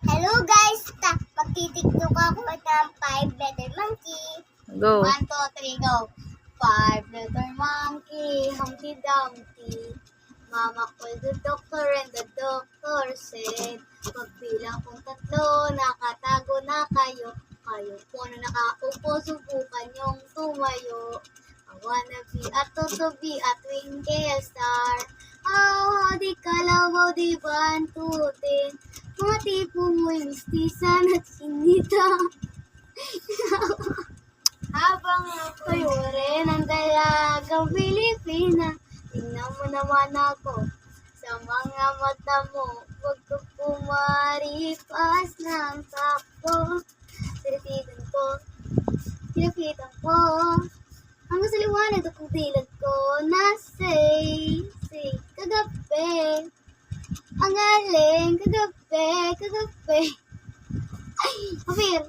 Hello guys! Magtitiktok ako ng 5-letter monkey. Go. 1, 2, 3, go! 5-letter monkey, Humpty Dumpty. Mama called the doctor and the doctor said, pagbilang kong 3, nakatago na kayo. Kayo po na nakaupo, subukan yung tumayo. I wanna be a to be a twinkle star. Di kalabaw, di bantutin. Mga tipo mo'y mistisan at sinita. Habang ako'y rin ang dalagang Pilipina, tingnan mo naman ako sa mga mata mo. Huwag ka pumaripas ng takbo. Sinipitan ko, hanggang sa liwanag akong dilad ko na say, kagabi. Ang galing, kagabi. Ay, Mafir.